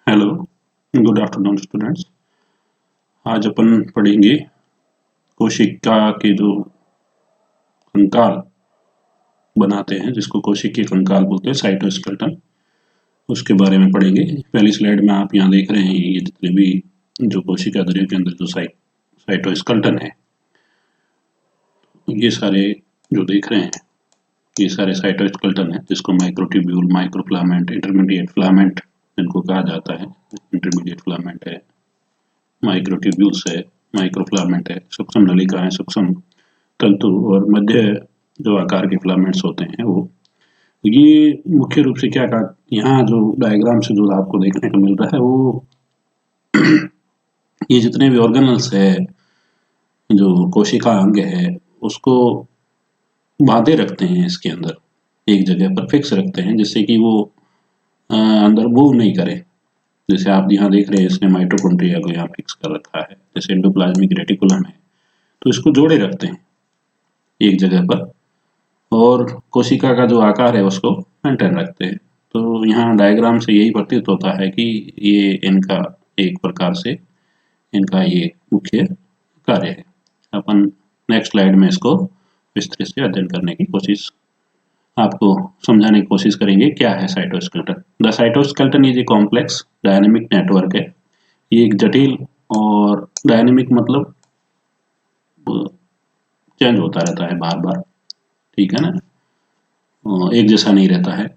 Hello, good afternoon students. आज अपन पढ़ेंगे कोशिका के जो कंकाल बनाते हैं, जिसको कोशिकीय कंकाल बोलते हैं, साइटोस्केलेटन, उसके बारे में पढ़ेंगे। पहली स्लाइड में आप यहाँ देख रहे हैं, ये जितने भी जो कोशिका दरिया के अंदर जो साइटोस्केलेटन है, ये सारे जो देख रहे हैं, ये सारे साइटोस्केलेटन है, जिसको माइक्रोट्यूब्यूल, माइक्रोफिलामेंट, इंटरमीडिएट फिलामेंट जिनको कहा जाता है। इंटरमीडिएट फिलामेंट है, माइक्रोट्यूब्यूल्स है, माइक्रोफिलामेंट है, सूक्ष्म नलिका है, सूक्ष्म तंतु और मध्य जो आकार के फिलामेंट्स होते हैं वो। ये मुख्य रूप से क्या कहा, यहाँ जो डायग्राम से जो आपको देखने को मिल रहा है वो ये जितने भी ऑर्गेनल्स है, जो कोशिका अंग है, उसको बांधे रखते हैं इसके अंदर, एक जगह पर फिक्स रखते हैं, जिससे कि वो अंदर मूव नहीं करे। जैसे आप यहाँ देख रहे हैं, इसने माइटोकॉन्ड्रिया को यहाँ फिक्स कर रखा है, जैसे एंडोप्लाज्मिक रेटिकुलम है, तो इसको जोड़े रखते हैं एक जगह पर, और कोशिका का जो आकार है उसको मेंटेन रखते हैं। तो यहाँ डायग्राम से यही प्रतीत होता है कि ये इनका एक प्रकार से इनका ये मुख्य कार्य है। अपन नेक्स्ट स्लाइड में इसको विस्तृत से अध्ययन करने की कोशिश, आपको समझाने की कोशिश करेंगे क्या है cytoskeleton. The cytoskeleton is a complex dynamic network है। ये एक जटिल और डायनेमिक मतलब चेंज होता रहता है बार बार, ठीक है ना, एक जैसा नहीं रहता है।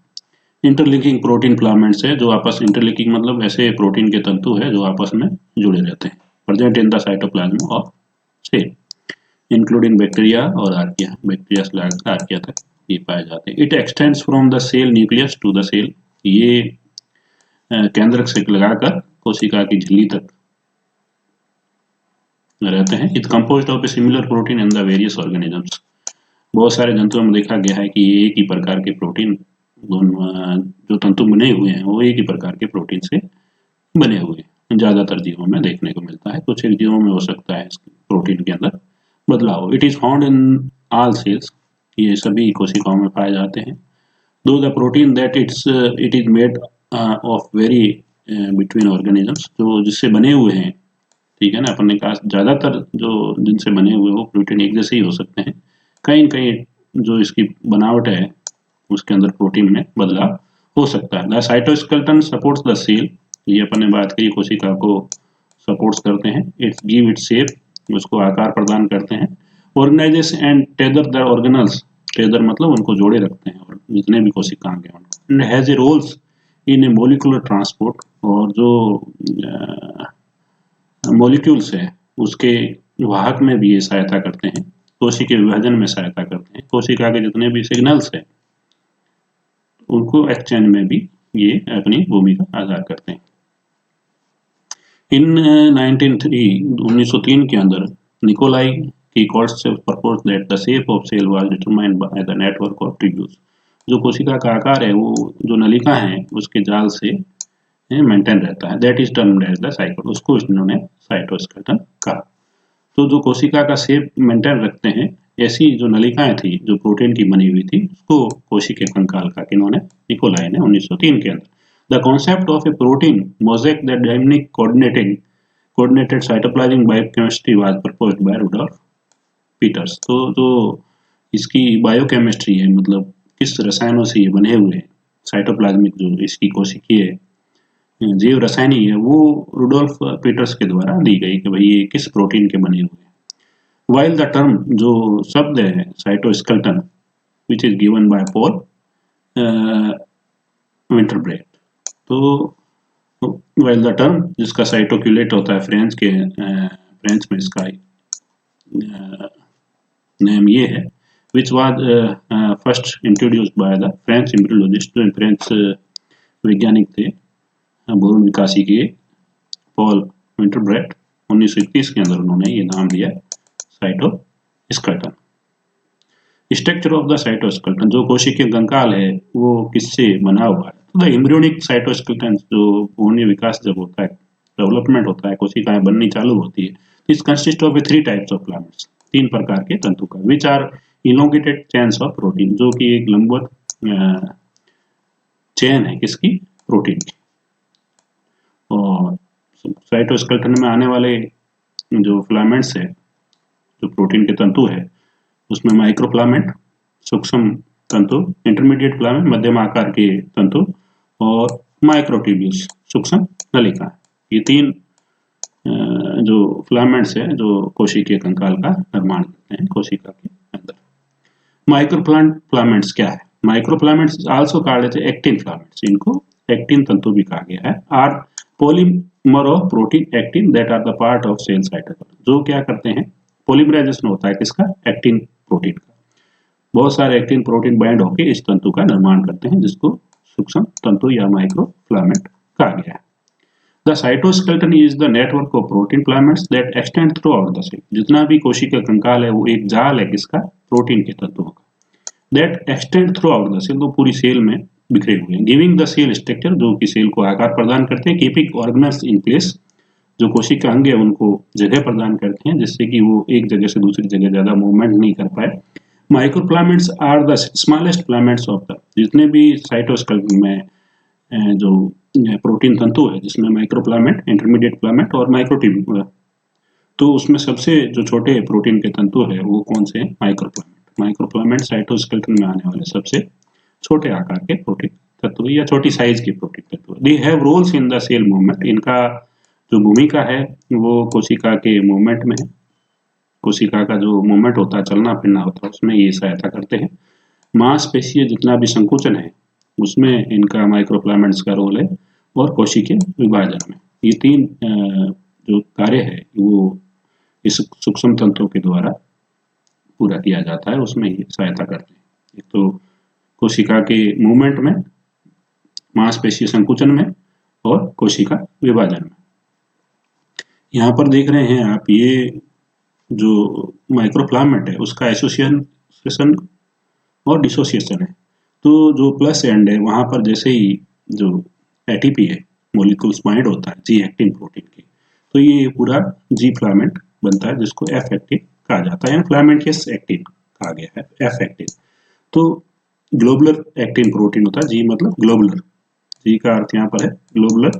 इंटरलिंकिंग प्रोटीन फिलामेंट्स है, जो आपस इंटरलिंकिंग मतलब ऐसे प्रोटीन के तंतु है जो आपस में जुड़े रहते हैं। Present in the cytoplasm of cell, including bacteria और आर्किया, बैक्टीरिया से लेकर आर्किया तक ये पाए जाते हैं। It extends from the cell nucleus to the cell, ये केंद्रक से लगाकर कोशिका की झिल्ली तक रहते हैं। It composed of a similar protein in the various organisms, बहुत सारे जंतुओं में देखा गया है कि ये एक ही प्रकार के प्रोटीन, जो तंतु बने हुए हैं वो एक ही प्रकार के प्रोटीन से बने हुए हैं। ज़्यादातर जीवों में देखने को मिलता है, कुछ एक जीवों में हो सकता है प्रोटीन के अंदर बदलाव। It is found in all cells, ये सभी कोशिकाओं में पाए जाते हैं। Though the protein that it is made of vary between organisms, जो जिससे बने हुए हैं, ठीक है ना, अपन ने कहा ज़्यादातर जो जिनसे बने हुए वो प्रोटीन एक जैसे ही हो सकते हैं, कहीं कहीं जो इसकी बनावट है उसके अंदर प्रोटीन में बदलाव हो सकता है। The cytoskeleton supports the cell, ये अपन ने बात की, कोशिका को सपोर्ट्स करते हैं। इट्स गिव इट शेप, उसको आकार प्रदान करते हैं। Organises and tether the organelles, tether मतलब उनको जोड़े रखते हैं, और जितने भी कोशिका हैं उनको। And has a roles in a molecular transport, और जो मॉलिक्यूल्स है उसके वाहक में भी ये सहायता करते हैं, कोशिका के विभाजन में सहायता करते हैं। कोशिका के जितने भी सिग्नल्स है उनको एक्सचेंज में भी ये अपनी भूमिका अदा करते हैं। इन 1903 के अंदर निकोलाई की concept propose that the shape of cell was determined by the network of tubules, जो कोशिका का आकार है वो जो नलिका है उसके जाल से मेंटेन रहता है। That is termed as the cyto, उसको इन्होंने साइटोस्केलेटन कहा। तो जो कोशिका का शेप मेंटेन रखते हैं, ऐसी जो नलिकाएं थी जो प्रोटीन की बनी हुई थी, उसको कोशिकीय कंकाल का किन्होंने, निकोलाई ने 1903 के अंदर। The concept of a protein mosaic the dynamic coordinated cytoplasmic biochemistry was proposed by Rudolph Peters. तो जो इसकी बायोकेमिस्ट्री है, मतलब किस रसायनों से ये बने हुए हैं, साइटोप्लाज्मिक जो इसकी कोशिकीय जीव रसायनी है, वो रुडोल्फ पीटर्स के द्वारा दी गई कि भाई ये किस प्रोटीन के बने हुए हैं। वाइल द टर्म, जो शब्द है cytoskeleton, which is given by Paul Wintrebert, तो वाइल द टर्म जिसका साइटोक्यूलेट होता है फ्रेंच में इसका नेम ये है, which was first introduced by the French embryologist, जो फ्रेंच वैज्ञानिक थे भ्रूण विकासी के, पॉल विंटरब्रेट, 1921 के अंदर उन्होंने ये नाम दिया cytoskeleton. Structure of the cytoskeleton, जो कोशिकीय कंकाल है वो किससे बना हुआ है। तो द एम्ब्रियोनिक साइटोस्केलेटन, जो भ्रूणीय विकास जब होता है, डेवलपमेंट होता है, कोशिकाएं बननी चालू होती है, इस consist of 3 types of filaments, 3 प्रकार के तंतु का, which are elongated chains of protein, जो कि एक लंबवत चेन है किसकी, प्रोटीन की। और साइटोस्केलेटन में आने वाले जो फिलामेंट्स है, जो प्रोटीन के तंतु है, उसमें माइक्रोफिलामेंट, सूक्ष्म तंतु, इंटरमीडिएट फिलामेंट मध्यम आकार के तंतु और माइक्रोट्यूब्यूल्स सूक्ष्म नलिका, ये तीन जो फिलामेंट्स है जो कोशिकीय कंकाल का निर्माण करते हैं कोशिका के अंदर। माइक्रोफिलामेंट्स क्या है? Microfilaments also called as actin filaments, इनको एक्टिन तंतु भी कहा गया है। Are polymer of protein actin that are the part of cell cytoplasm, जो क्या करते हैं, पॉलीमराइजेशन होता है किसका? एक्टिन प्रोटीन का। बहुत सारे एक्टिन प्रोटीन बाइंड होकर इस तंतु का निर्माण करते हैं, जिसको सूक्ष्म तंतु या माइक्रोफिलामेंट कहा गया है। The cytoskeleton is the network of protein filaments that extend throughout the cell. जितना भी कोशिका कंकाल है वो एक जाल है किसका? प्रोटीन के तत्वों का। That extend throughout the cell, तो पूरी सेल में बिखरे हुए हैं। Giving the cell structure, जो कि सेल को आकार प्रदान करते हैं। Keeping organelles in place, जो कोशिका अंग है उनको जगह प्रदान करते हैं जिससे कि वो एक जगह से दूसरी जगह ज्यादा मूवमेंट नहीं कर पाए। Microfilaments are the smallest filaments of the, जितने भी साइटोस्केलेटन में जो प्रोटीन तंतु है जिसमें माइक्रोफिलामेंट, इंटरमीडिएट फिलामेंट और माइक्रोट्यूब्यूल, तो उसमें सबसे जो छोटे प्रोटीन के तंतु है वो कौन से हैं? माइक्रोफिलामेंट। माइक्रोफिलामेंट साइटोस्केलेटन में आने वाले सबसे छोटे आकार के प्रोटीन तत्व या छोटी साइज के प्रोटीन तत्व। They have roles in the cell movement, इनका जो भूमिका है वो कोशिका के मूवमेंट में है। कोशिका का जो मूवमेंट होता है, चलना फिरना होता है, उसमें ये सहायता करते हैं। मांसपेशीय जितना भी संकुचन है उसमें इनका माइक्रोफिलामेंट्स का रोल है, और कोशिकीय विभाजन में ये तीन जो कार्य है वो इस सूक्ष्म तंतुओं के द्वारा पूरा किया जाता है, उसमें ये सहायता करते हैं। एक तो कोशिका के मूवमेंट में, मांसपेशीय संकुचन में और कोशिका विभाजन में। यहाँ पर देख रहे हैं आप, ये जो माइक्रोफिलामेंट है उसका एसोसिएशन और डिसोसिएशन है। तो जो प्लस एंड है वहां पर जैसे ही जो एटीपी है मॉलिक्यूल्स बाइंड होता है जी एक्टिन प्रोटीन की, तो ये पूरा जी फिलामेंट बनता है जिसको एफ एक्टिन कहा जाता है। फिलामेंटियस एक्टिन कहा गया है, एफ एक्टिन। तो ग्लोबुलर एक्टिन प्रोटीन होता है, जी मतलब ग्लोबुलर, जी का अर्थ यहाँ पर है ग्लोबुलर,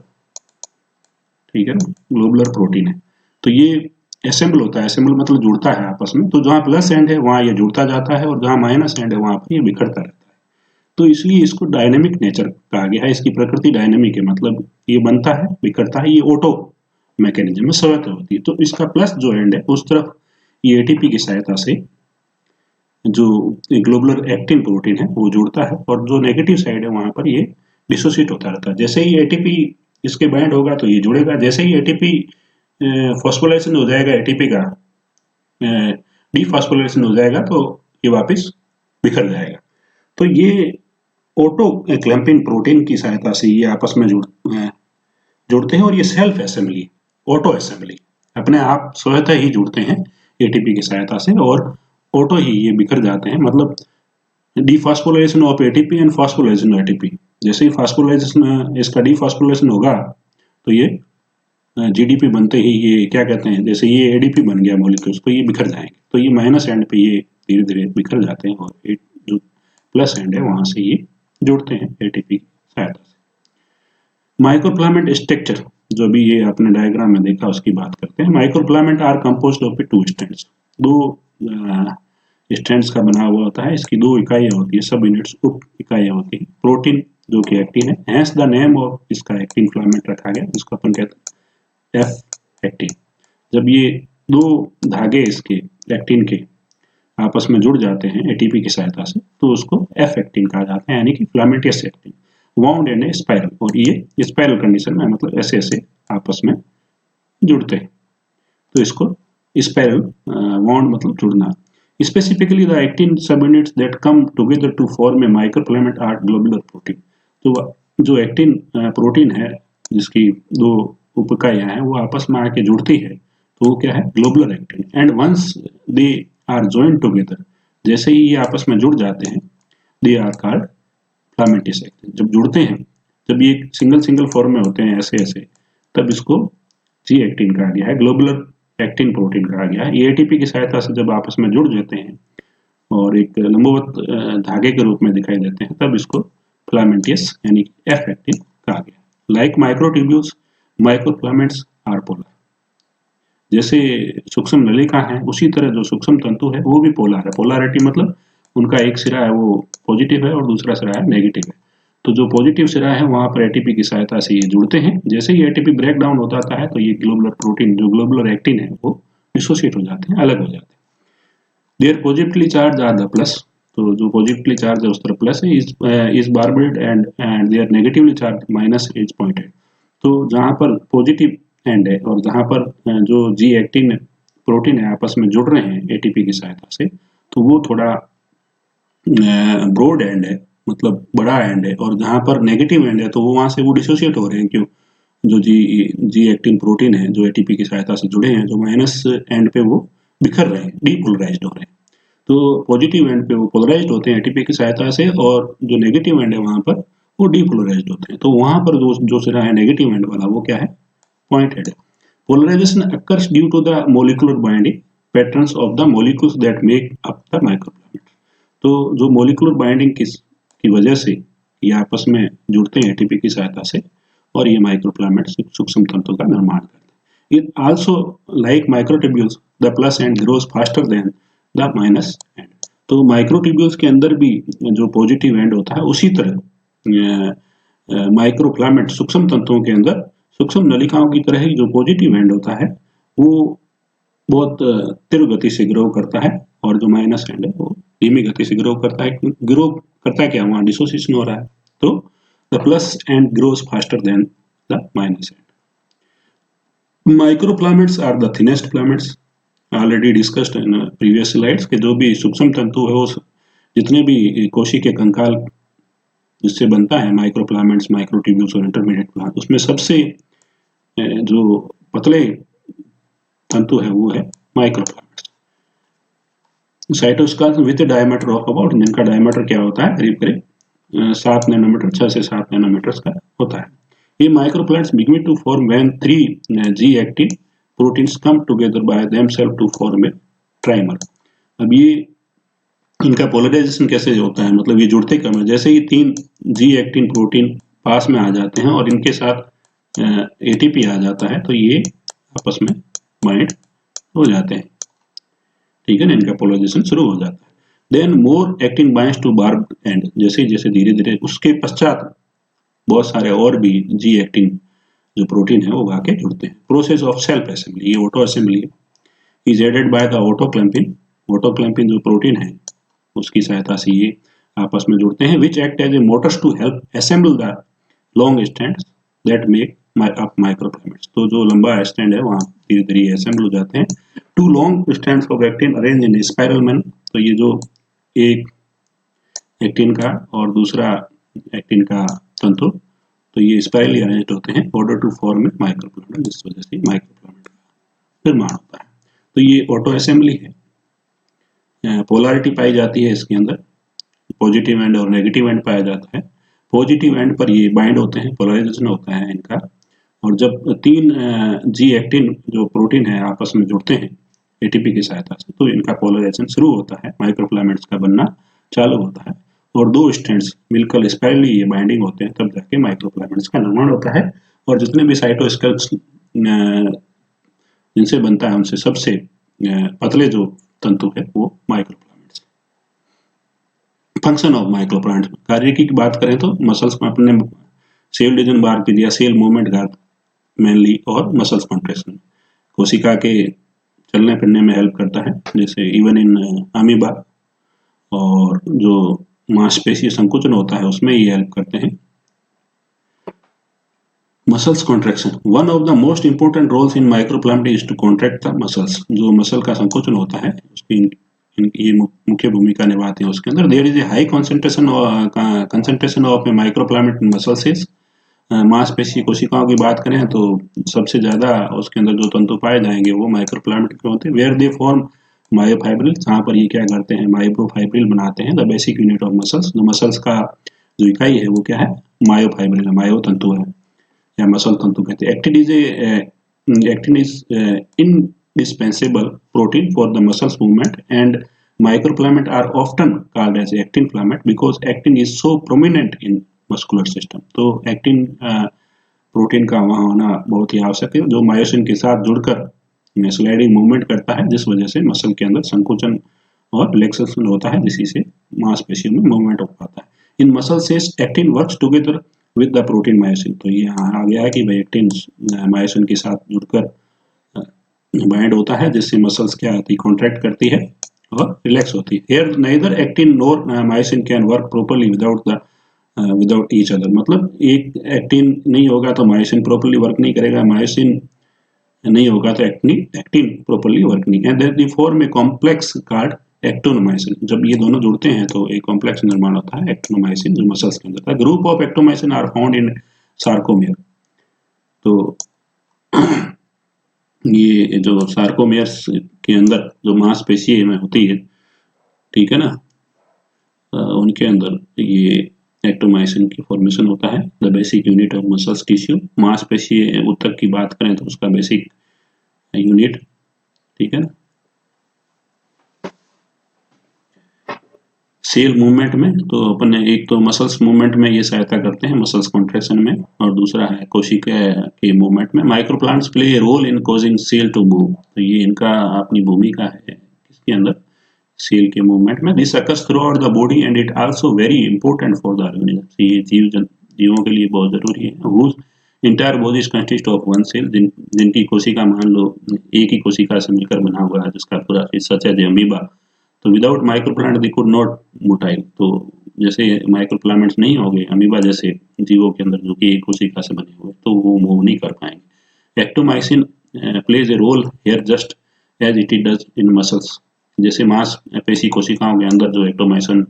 ठीक है ना, ग्लोबुलर प्रोटीन है। तो ये असेंबल होता है, असेंबल मतलब जुड़ता है आपस में। तो जहाँ प्लस एंड है वहाँ ये जुड़ता जाता है और जहाँ माइनस एंड है वहाँ पर ये बिखरता रहता है। तो इसलिए इसको डायनेमिक नेचर कहा गया है, इसकी प्रकृति डायनेमिक है, मतलब ये बनता है बिखरता है, ये ऑटो मैकेनिज्म में स्वतः होती है। तो इसका प्लस जो एंड है उस तरफ ये एटीपी की सहायता से जो ग्लोबुलर एक्टिन प्रोटीन है वो जुड़ता है, और जो नेगेटिव साइड है वहां पर ये डिसोसिएट होता रहता है। जैसे ही एटीपी इसके बाइंड होगा तो ये जुड़ेगा, जैसे ही एटीपी फॉस्फोराइलेशन हो जाएगा, एटीपी का डीफॉस्फोराइलेशन हो जाएगा तो ये वापस बिखर जाएगा। तो ये ऑटो क्लैंपिंग प्रोटीन की सहायता से ये आपस में जुड़ते हैं, और ये सेल्फ असेंबली, ऑटो असेंबली, अपने आप स्वतः ही जुड़ते हैं एटीपी की सहायता से, और ऑटो ही ये बिखर जाते हैं। मतलब dephosphorylation of ATP and phosphorylation of ATP, जैसे ही फॉस्फोराइलेशन इसका डीफॉस्फोराइलेशन होगा तो ये जीडीपी बनते ही ये क्या कहते हैं, जैसे ये एडीपी बन गया मॉलिक्यूल्स, तो ये बिखर जाएंगे। तो ये माइनस एंड पे ये धीरे धीरे बिखर जाते हैं, और जो प्लस एंड है वहां से ये जुड़ते हैं एटीपी की सहायता से। माइक्रोफिलामेंट स्ट्रक्चर, जो भी ये आपने डायग्राम में देखा उसकी बात करते हैं। Microfilament are composed of two strands, दो स्ट्रैंड्स का बना हुआ होता है। इसकी दो इकाइयां होती है, सब यूनिट्स उप इकाइयां होती है। प्रोटीन जो कि एक्टिन है, हैंस द नेम ऑफ इसका एक्टिन फिलामेंट रखा गया, जिसको अपन कहते हैं एफ एक्टिन। जब ये दो धागे इसके एक्टिन के आपस में जुड़ जाते हैं एटीपी की सहायता से, तो उसको एफ एक्टिन कहा जाता है, यानी कि फिलामेंटियस एक्टिन। वाउंड इन ए स्पाइरल, और ये स्पाइरल कंडीशन में, मतलब ऐसे ऐसे आपस में जुड़ते हैं, तो इसको स्पाइरल वाउंड मतलब जुड़ना। Specifically the actin subunits that come together to form a microfilament are globular protein. तो जो एक्टिन प्रोटीन है जिसकी दो उप इकाइयां हैं वो आपस में आके जुड़ती है, तो वो क्या है, globular actin. And once they are joined together, जैसे ही ये आपस में जुड़ जाते हैं, they are called filamentous actin. जब जुड़ते हैं, जब ये सिंगल फॉर्म में होते हैं ऐसे ऐसे, तब इसको जी एक्टिन कहा गया है, ग्लोबुलर एक्टिन प्रोटीन कहा गया है। ये एटीपी की सहायता से जब आपस में जुड़ जाते हैं और एक लंबवत धागे के रूप में दिखाई देते हैं, तब इसको फिलामेंटियस यानी एफ एक्टिन कहा गया। Like microtubules, microfilaments are polar. जैसे सूक्ष्म नलिका है उसी तरह जो सूक्ष्म तंतु है वो भी पोलर है। पोलैरिटी मतलब उनका एक सिरा है वो पॉजिटिव है और दूसरा सिरा है नेगेटिव है। तो जो पॉजिटिव सिरा है वहां पर एटीपी की सहायता से ये जुड़ते हैं। जैसे ही एटीपी ब्रेक डाउन हो जाता है तो ये ग्लोबुलर प्रोटीन जो ग्लोबुलर एक्टिन है वो डिसोसिएट हो जाते हैं, अलग हो जाते हैं। Their positively charge are the plus, तो जो पॉजिटिवली चार्ज है उस तरफ प्लस है, is barbed and their negatively charge minus is pointed. तो जहां पर पॉजिटिव एंड है और जहां पर जो जी एक्टिन प्रोटीन है आपस में जुड़ रहे हैं एटीपी की सहायता से, तो वो थोड़ा ब्रॉड एंड है, मतलब बड़ा एंड है। और जहां पर नेगेटिव एंड है तो वो वहां से वो डिसोसिएट हो रहे हैं, क्यों, जो जी एक्टिन प्रोटीन है जो एटीपी की सहायता से जुड़े हैं, जो माइनस एंड पे वो बिखर रहे हैं, डीपोलराइज्ड हो रहे हैं। तो पॉजिटिव एंड पे वो पोलराइज्ड होते हैं एटीपी की सहायता से, और जो नेगेटिव एंड है वहां पर वो डीपोलराइज्ड होते हैं। तो वहां पर जो सिरा है नेगेटिव एंड वाला वो क्या है, पॉइंटेड है। Polarization occurs due to the molecular binding patterns of the molecules that make up the microfilament. तो जो मोलिकुलर बाइंडिंग की वजह से ये आपस में जुड़ते हैं एटीपी की सहायता से, और ये माइक्रोफिलामेंट सूक्ष्म तंतु का निर्माण करते हैं। It also like microtubules the plus end grows faster than the minus and. तो माइक्रोट्यूब्यूल्स के अंदर भी जो पॉजिटिव एंड होता है उसी तरह माइक्रोफिलामेंट सूक्ष्म तंतुओं के अंदर सूक्ष्म नलिकाओं की तरह ही जो पॉजिटिव एंड होता है वो बहुत तीव्र गति से ग्रो करता है, और जो माइनस एंड है वो धीमी गति से ग्रो करता है। ग्रो करता है क्या, वहां डिसोसिएशन हो रहा है। तो the plus end grows faster than the minus end. Microfilaments are the thinnest filaments, already discussed in previous slides के जो भी सूक्ष्म तंतु है वो जितने भी कोशिकीय कंकाल जिससे बनता है माइक्रोफिलामेंट्स, माइक्रोट्यूब्यूल्स और इंटरमीडिएट फिलामेंट, उसमें सबसे जो पतले तंतु है वो है microfilaments. Cytoskeleton with diameter of about, जिनका डायमीटर क्या होता है, करीब करीब 7 नैनोमीटर, 6 से 7 नैनोमीटर का होता है। ये microfilaments begin to form when 3 G actin proteins come together by themselves to form a trimer. अब ये इनका पोलराइजेशन कैसे होता है, मतलब ये जुड़ते कम है। जैसे ही 3 जी एक्टिन प्रोटीन पास में आ जाते हैं और इनके साथ एटीपी आ जाता है तो ये आपस में बाइंड हो जाते हैं, ठीक है ना, इनका पोलराइजेशन शुरू हो जाता है। Then more actin binds to barb end, जैसे जैसे धीरे धीरे उसके पश्चात बहुत सारे और भी जी एक्टिन जो प्रोटीन है वो आके जुड़ते हैं। प्रोसेस ऑफ सेल्फ असेंबली, ये ऑटो असेंबली है, इज एडेड बाय द ऑटोक्लैम्पिन। ऑटोक्लैम्पिन जो प्रोटीन है उसकी सहायता से ये आपस में जुड़ते हैं, which act as a motors to help assemble the long strands that make up microfilaments. तो जो लंबा स्ट्रैंड है वहां धीरे धीरे असेंबल हो जाते हैं। Two long strands of actin arrange in spiral manner, तो ये जो एक एक्टिन का और दूसरा एक्टिन का तंतु, तो ये स्पाइरली अरेंज्ड होते हैं order to form a microfilament, जिस वजह से माइक्रोफिलामेंट का निर्माण होता है। तो ये ऑटो असेंबली है। पोलैरिटी पाई जाती है इसके अंदर, पॉजिटिव एंड और नेगेटिव एंड पाया जाता है। पॉजिटिव एंड पर ये बाइंड होते हैं, पोलराइजेशन होता है इनका, और जब 3 जी एक्टिन जो प्रोटीन है आपस में जुड़ते हैं एटीपी की सहायता से तो इनका पोलराइजेशन शुरू होता है, माइक्रोफिलामेंट्स का बनना चालू होता है, और 2 स्ट्रैंड्स मिलकर स्पाइरली ये बाइंडिंग होते हैं, तब जाके माइक्रोफिलामेंट्स का निर्माण होता है। और जितने भी साइटोस्केल्स जिनसे बनता है उनसे सबसे पतले जो तंतु है वो माइक्रोफिलामेंट्स। फंक्शन ऑफ माइक्रोफिलामेंट्स, कार्यकी की बात करें तो मसल्स में अपने सेल डिवीजन बार की दिया, सेल मूवमेंट का मेनली, और मसल्स कॉन्ट्रैक्शन कोशिका के चलने फिरने में हेल्प करता है, जैसे इवन इन अमीबा, और जो मांसपेशीय संकुचन होता है उसमें ये हेल्प करते हैं। Muscles contraction, one of the most important roles in microfilament is to contract the muscles. जो मसल का संकोचन होता है उसकी ये मुख्य भूमिका निभाते हैं उसके अंदर। There is a high concentration of a microfilament in muscle cells. मांसपेशी कोशिकाओं की बात करें तो सबसे ज्यादा उसके अंदर जो तंतु पाए जाएंगे वो माइक्रोफिलामेंट के होते हैं। वेयर दे फॉर्म मायोफाइब्रिल, जहाँ पर ये क्या करते हैं, माइक्रोफाइब्रिल बनाते हैं। The basic unit of muscles, जो मसल्स का जो इकाई है वो क्या है, मायोफाइब्रिल है, मायो तंतु है या मसल तंतु कहते हैं। Actin is indispensable protein for the muscles movement, and microfilament are often called as actin filament because actin is so prominent in muscular system. तो actin प्रोटीन का वहाँ होना बहुत ही आवश्यक है, जो मायोसिन के साथ जुड़कर स्लाइडिंग मूवमेंट करता है, जिस वजह से मसल के अंदर संकुचन और रिलैक्सेशन होता है, जिसी से मांसपेशियों में मूवमेंट हो पाता है। इन मसल से actin works together with the protein myosin. तो ये यहाँ आ गया है कि भाई एक्टिन मायोसिन के साथ जुड़कर बाइंड होता है, जिससे मसल्स क्या होती है, कॉन्ट्रैक्ट करती है और रिलैक्स होती है। Here neither actin nor myosin can work properly without each other. मतलब एक एक्टिन नहीं होगा तो मायोसिन प्रॉपर्ली वर्क नहीं करेगा, मायोसिन नहीं होगा तो एक्टिन प्रॉपर्ली वर्क नहीं। And they form a complex called actomyosin. जब ये दोनों जुड़ते हैं तो एक कॉम्प्लेक्स निर्माण होता है एक्टोनोमाइसिन, जो मसल्स के अंदर है। Group of actomyosin are found in sarcomere. तो ये जो सार्कोमियर्स के अंदर जो मांसपेशी में होती है, ठीक है ना, उनके अंदर ये एक्टोमाइसिन की फॉर्मेशन होता है। The basic unit of muscles tissue, मांसपेशी ऊतक की बात करें तो उसका बेसिक यूनिट, ठीक है ना। सेल मूवमेंट में तो अपन एक तो मसल्स मूवमेंट में ये सहायता करते हैं, मसल्स कॉन्ट्रैक्शन में, और दूसरा है कोशिका के मूवमेंट में। Microfilaments play a role in causing cell to move. तो ये इनका अपनी भूमिका है किसके अंदर, सेल के मूवमेंट में। This occurs throughout the body and it also very important for the organism. ये जीवों के लिए बहुत जरूरी है। Whose entire body consist of one cell, जिनकी कोशिका मान लो एक ही कोशिका से मिलकर बना हुआ है, जिसका पूरा सच है अमीबा। तो without microfilament they could not motile. तो जैसे माइक्रोप्लांट्स नहीं होंगे अमीबा जैसे जीवों के अंदर जो कि एक कोशिका से बने हुए, तो वो मूव नहीं कर पाएंगे। Actomyosin plays a role here just as it does in muscles. जैसे मांस पेशी कोशिकाओं के अंदर जो एक्टोमाइसिन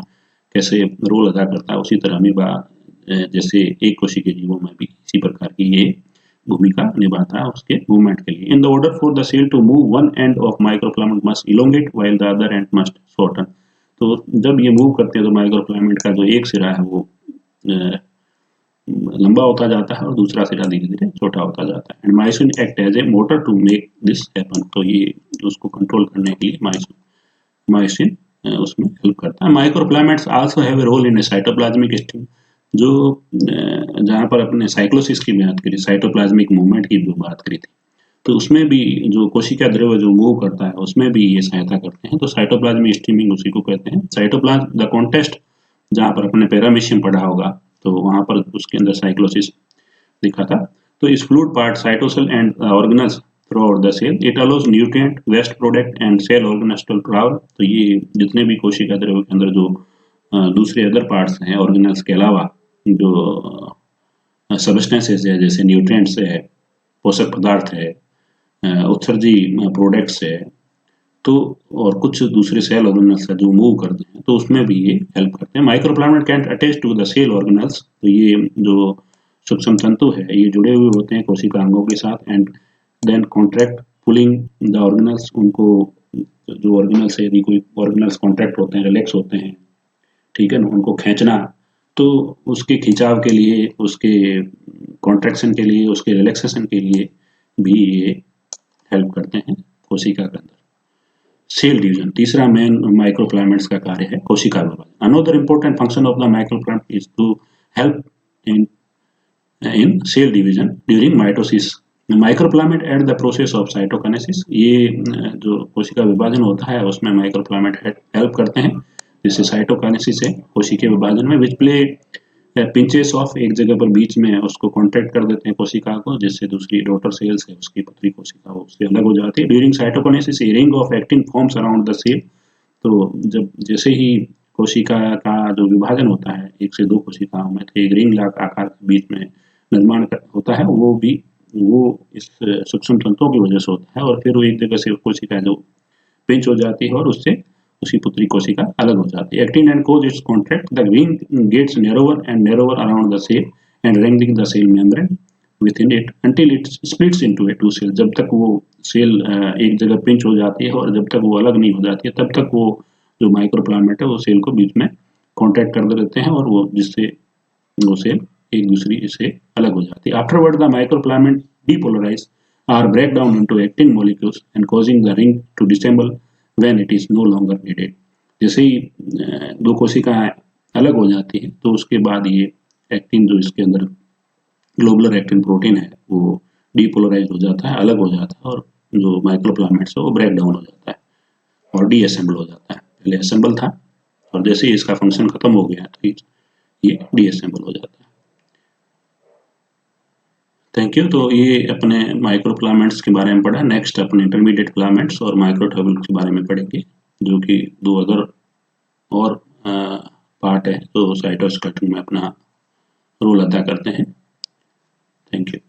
कैसे रोल अदा करता है, उसी तरह अमीबा जैसे एक कोशिकीय जीवों में भी इसी प्रकार की ये भूमिका निभाता है उसके मूवमेंट के लिए। In the order for the cell to move, one end of microfilament must elongate while the other end must shorten. तो जब ये मूव करते हैं तो माइक्रोप्लांट का जो एक सिरा है वो लंबा होता जाता है और दूसरा सिरा धीरे धीरे छोटा होता जाता है। And myosin act as a motor to make this happen. तो ये उसको कंट्रोल करने के लिए मायोसिन उसमें हेल्प करता है। Microfilaments also have a role in a cytoplasmic stream. जो जहाँ पर अपने साइक्लोसिस की बात करी, साइटोप्लाज्मिक मूवमेंट की जो बात करी थी, तो उसमें भी जो कोशिका द्रव्य जो मूव करता है उसमें भी ये सहायता करते हैं। तो साइटोप्लाज्मिक स्ट्रीमिंग उसी को कहते हैं। साइटोप्लाज्म द कॉन्टेस्ट, जहाँ पर अपने पैरामीशियम पढ़ा होगा तो वहाँ पर उसके अंदर साइक्लोसिस दिखा था। तो इस fluid part cytosol and organelles throughout the cell. It allows nutrient, waste product and cell organelles to travel. तो ये जितने भी कोशिका द्रव्य के अंदर जो दूसरे अदर पार्ट्स हैं ऑर्गेनल्स के अलावा, जो सबस्टेंसेस है जैसे न्यूट्रिएंट्स है, पोषक पदार्थ है, उत्सर्जी प्रोडक्ट्स है, तो और कुछ दूसरे सेल ऑर्गेनल्स है जो मूव करते हैं, तो उसमें भी ये हेल्प करते हैं। Microfilament can attach to the cell organelles. तो ये जो सूक्ष्म तंतु है ये जुड़े हुए होते हैं कोशिका अंगों के साथ। And then contract pulling the organelles. उनको जो ऑर्गेनल्स है, यदि कोई ऑर्गेनल्स कॉन्ट्रैक्ट होते हैं, रिलैक्स होते हैं, ठीक है ना, उनको खींचना, तो उसके खिंचाव के लिए, उसके कॉन्ट्रैक्शन के लिए, उसके रिलैक्सेशन के लिए भी ये हेल्प करते हैं कोशिका के अंदर। सेल डिवीजन तीसरा मेन माइक्रोप्लांट्स का कार्य है कोशिका विभाजन। Another important function of the microfilament is to help in cell division during mitosis. Microfilament at the process of cytokinesis. ये जो कोशिका विभाजन होता है उसमें माइक्रोप्लांट हेल्प करते हैं, जिससे साइटोकाइनेसिस है कोशिका विभाजन में। विच प्ले पिंचेस ऑफ, एक जगह पर बीच में उसको कॉन्ट्रैक्ट कर देते हैं कोशिका को, जिससे दूसरी डॉटर सेल्स है उसकी पुत्री कोशिका उससे अलग हो जाती है। During cytokinesis a ring of actin forms around the cell. तो जब जैसे ही कोशिका का जो विभाजन होता है एक से दो कोशिकाओं में, तो एक रिंग आकार के बीच में निर्माण होता है, वो इस सूक्ष्म तंतुओं की वजह से होता है। और फिर वो एक जगह से कोशिका जो पिंच हो जाती है और उससे उसकी पुत्री कोशिका अलग हो जाती है। Actin and cause its contract the ring gets narrower and narrower around the cell and wrangling the cell membrane within it until it splits into a two cell. जब तक वो सेल एक जगह पिंच हो जाती है और जब तक वो अलग नहीं हो जाती है, तब तक वो जो माइक्रोप्लांट है वो सेल को बीच में कॉन्ट्रैक्ट करते रहते हैं, और वो जिससे वो सेल एक दूसरी से अलग हो जाती है। Afterward the microfilament depolarize or break down into actin molecules and causing the ring to disassemble when it is no longer needed. जैसे ही दो कोशिकाएं अलग हो जाती है तो उसके बाद ये एक्टिन जो इसके अंदर ग्लोबुलर एक्टिन प्रोटीन है वो डीपोलराइज हो जाता है, अलग हो जाता है, और जो माइक्रोफिलामेंट्स है वो ब्रेक डाउन हो जाता है और डीअसेंबल हो जाता है। पहले असेंबल था और जैसे ही इसका फंक्शन खत्म हो गया तो ये डीअसेंबल हो जाता है। Thank you. तो ये अपने माइक्रोफिलामेंट्स के बारे में पढ़ा। नेक्स्ट अपने इंटरमीडिएट फिलामेंट्स और माइक्रोट्यूबुल्स के बारे में पढ़ेंगे, जो कि दो अदर और पार्ट है जो साइटोस्केलेटन में अपना रोल अदा करते हैं। Thank you.